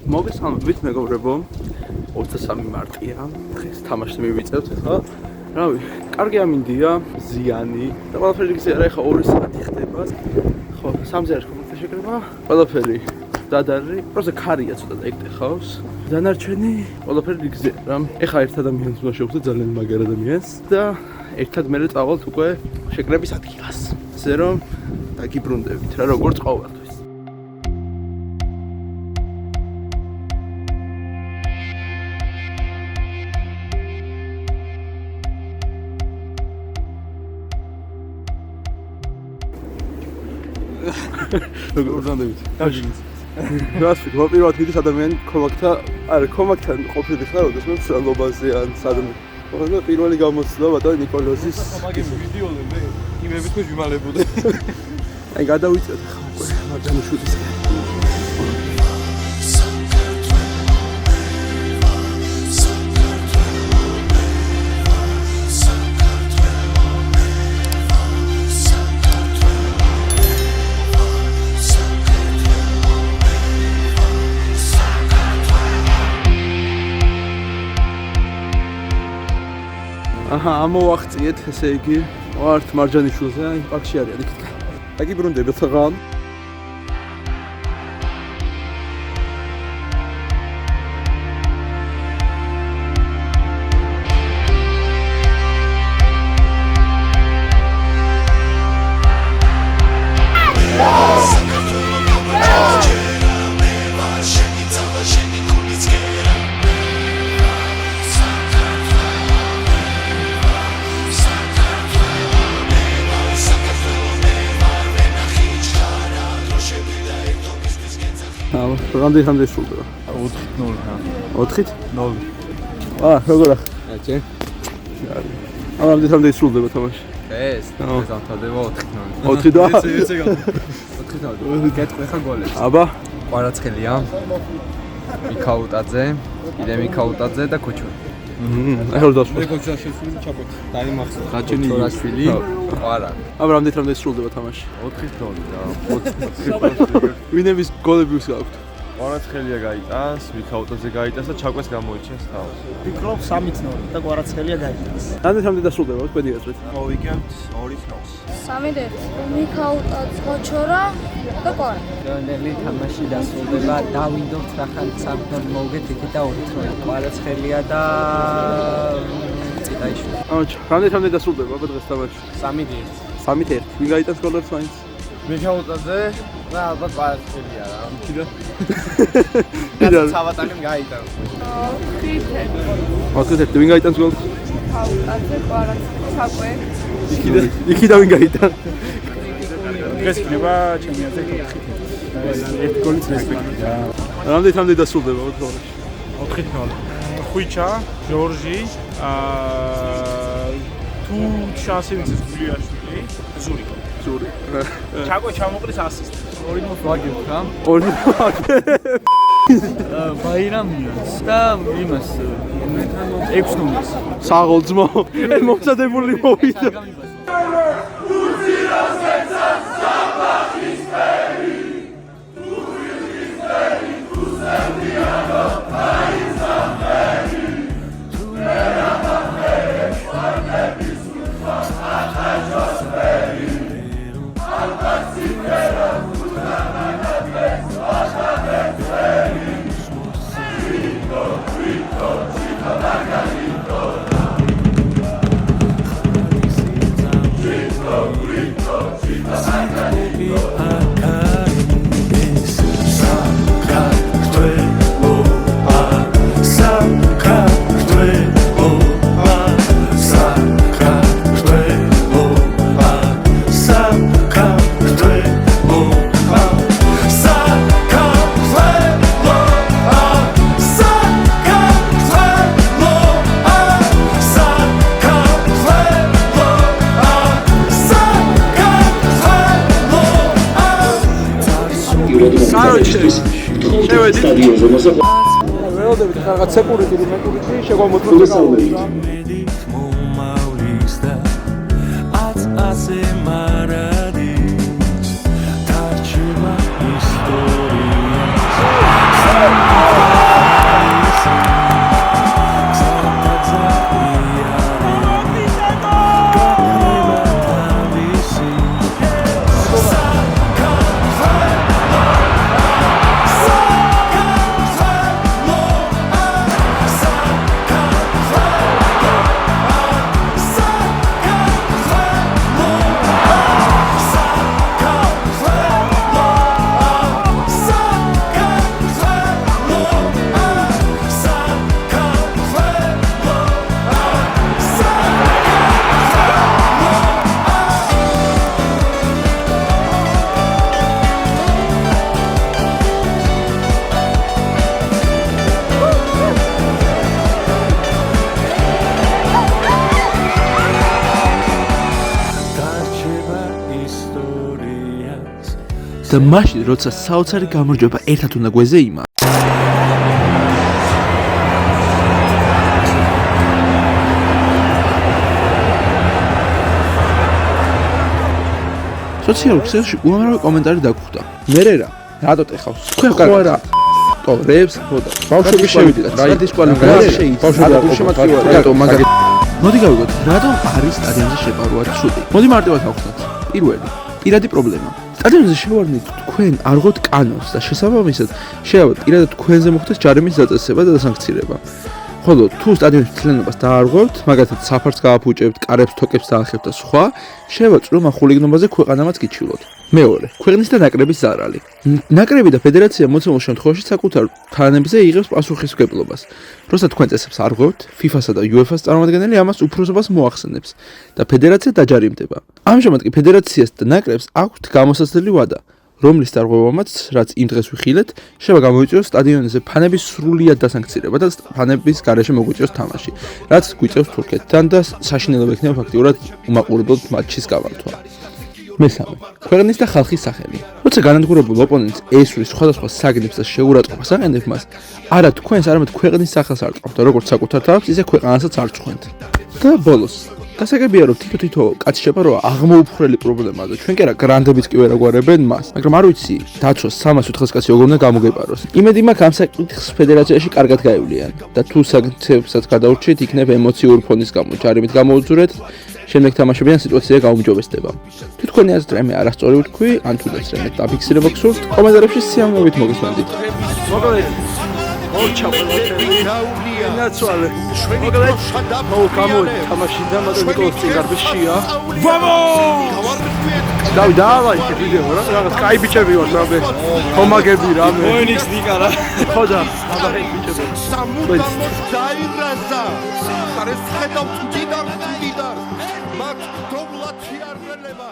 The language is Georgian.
მოგესალმებით მეგობრებო 23 მარტია დღეს თამაში მივიწევთ ახლა რავი კარგი ამინდია ზიანი და ყველაფერი ისე არა ახლა 2 საათი ხდება ხო 3-ზე არის კომენტი შეკრება ყველაფერი დადარი პროსე ქარია ცოტა დაიკტეხავს დანარჩენი ყველაფერი რიგზე რა ეხლა ერთ ადამიანს უნდა შევხვდე ძალიან მაგარ ადამიანს და ერთად მერე წავალთ უკვე შეკრების ადგილას ისე რომ დაგიბრუნდებით რა როგორც ყოველთვის როგორ ვზანდებით? დაგიგინს. გასვით, მოპირვად მიდის ადამიანი კომაკთან ყოფილი ხარ, როდესაც მე მშრალობაზე ან სადმე. მაგრამ პირველი გამოცდა ბატონ ნიკოლოზის. მაგის ვიდეოზე მე იმებით მე ვიმალებოდე. აი გადავიწევთ ხა უკვე მარჯანიშვილის. აჰა, ამოვახციეთ, ესე იგი, ვართ მარჯანიშვილზე, აი, პარკში არის იქით. დაგიბრუნდებით ღან. რამდენი სრულდება? 4-0. 4-ით? 0. როგორ ახ? ჩე. რამდენი სრულდება თამაში? ეს დამთავრდება 4-0. 4 და? ესე 4-0. გეტყვი ხა გოლებს. აბა, კვარაცხელია. მიქაუტაძე, კიდე მიქაუტაძე და კოჩური. ახლა დასვლა. კოჩურაშვილი ჩაკვეთ. დაიმახსოვრა. კოჩურაშვილი. კვარა. აბა, რამდენი სრულდება თამაში? 4-0 და 4. ვინების გოლები ვსაუბრთ? კვარაცხელია გაიტანს, მიქაუტაძე გაიტანს და ჩაკვეს გამოიჩენს თავს. ვფიქრობ 3-0 და კვარაცხელია გაიტანს. რამდენი სრულდება თქვენი აზრით? მოვიგებთ 2-0. 3-1 მიქაუტაძე კოჩორა და კვარა. ნელი თამაში დასრულდება დავინდობთ რახან სამთან მოვგეთ იქით და 2-0. კვარაცხელია და წიტაიშვილი. რამდენი სრულდება აბა დღეს თამაში? 3-1. 3-1. ვინ გაიტანს გოლებს მაინც? მიქაუტაძე და ალბათ კვარაცხელია რა. კიდე. კიდე ცავატაკენ გაიტანს. 4-1. ვინ გაიტანს გოლს? მიქაუტაძე კვარაცხელი საკვე. იქიდან ვინ გაიტანს? დღეს იქნება ჩემი აზრით 4-1. ერთ გოლით რესპექტია. რამდენი დასრულდება თამაში? 4-0. ხვიჩა, ჯორჯი, თუ შანსი მიცეს გულიაშვილი, ზური. ჩაკო ჩამოყრის ასისტი. 2-0 ვაგებთ რა. 2-0. ბაირამიას და იმას 6-0. საღოლძმო. მომსადებული მოვიდა. ველოდებით რაღაც სეკურიტი შეგვამოწმოთ გასავლებით. Historia. და მაშინ როცა საოცარი გამარჯვება ერთად უნდა გვეზეიმა სოციალურ ქსელში უამრავი კომენტარი დაგხვდა. მე რა რატო ეხავს? თქვენ ხო არა რებს ხოდა. ბავშვები შევიდეთ. რა დისკვალიფიკაცია შეიძლება. რატო მაგარი მოდი გავიგოთ, რატომ არის სტადიონზე შეპარვა ცუდი? მოდი მარტივად გავხსნათ. პირველი, პირადი პრობლემა. სტადიონზე შევარდნით თქვენ არ ღოთ კანონს და შესაბამისად შეიძლება პირადად თქვენზე მოხდეს ჯარიმის დაწესება და დასანქცირება. ხოლო თუ სტადიონის მთლიანობას დაარღვევთ, მაგალითად საფარს გააფუჭებთ, კარებს თოკებს დაახევთ და სხვა, შეიძლება წვრილმა ხულიგნობაზე ქვეყანამაც გიჩვილოთ. მეორე, ქვეყნის და ნაკრების ზარალი. ნაკრები და ფედერაცია მოცემულ შემთხვევაში საკუთარ თანებზე იღებს პასუხისმგებლობას. როცა თქვენ წესებს არღვევთ, FIFA-სა და UEFA-ს წარმომადგენელი ამას უფროსობას მოახსენებს და ფედერაცია დაჯარიმდება. ამჟამად კი ფედერაციას და ნაკრებს აქვთ გამოსაცდელი ვადა, რომლის დარღვევამაც, რაც იმ დღეს ვიხილეთ, შეიძლება გამოიწვიოს სტადიონზე ფანების სრულიად დასანქცირება და ფანების გარეშე მოგვიწვიოს თამაში, რაც გვიწევს თურქეთთან და საშინელება იქნება ფაქტიურად უმაყურებლად მატჩის გამართვა. მესამე, ქვეყნის და ხალხის სახელი. როცა განადგურებულ ოპონენტს ესვრის სხვადასხვა საგნებს და შეურაცხყოფას აყენებ მას, არა თქვენს, არამედ ქვეყნის სახელს არწყავთ და როგორც საკუთარ თავს, ისე ქვეყანასაც არ წხვენთ. და ბოლოს გასაგებია რომ თითო კაცი შეპარვა აღმოუფხრელი პრობლემაა და ჩვენ კი არა გრანდებიც კი ვერ აგვარებენ მას, მაგრამ არ ვიცი დაცვას 300-400 კაცი როგორ უნდა გამოგეპაროს. იმედი მაქვს ამ საკითხს ფედერაციაში კარგად გაივლიან და თუ საგნებსაც გადაურჩით, იქნებ ემოციური ფონის გამო ჯარიმით გამოუძურეთ, შემდეგ თამაშებიდან სიტუაცია გაუმჯობესდება. თუ თქვენი აზრით რამე არასწორი ვთქვი, ან თუნდაც რამე დაფიქსირება გსურთ, კომენტარებში სიამოვნებით მოგესმენდით. ნაცვალე. მოგლეთ. მოგამოდი თამაშიდან მაგრამ ნიკოლოს წინგარბის შია. ვამო! დავაი ვიდეო რა, რაღაც კაი ბიჭები ვარ რამე. ხომაგები რამე. მოენიქს ნიკარა. ხოდა, აბა ბიჭები. სამუდამოდ დაირაზა. სიხარეს ხედავთ მდიდარ. მათ თობლათი არ ველება.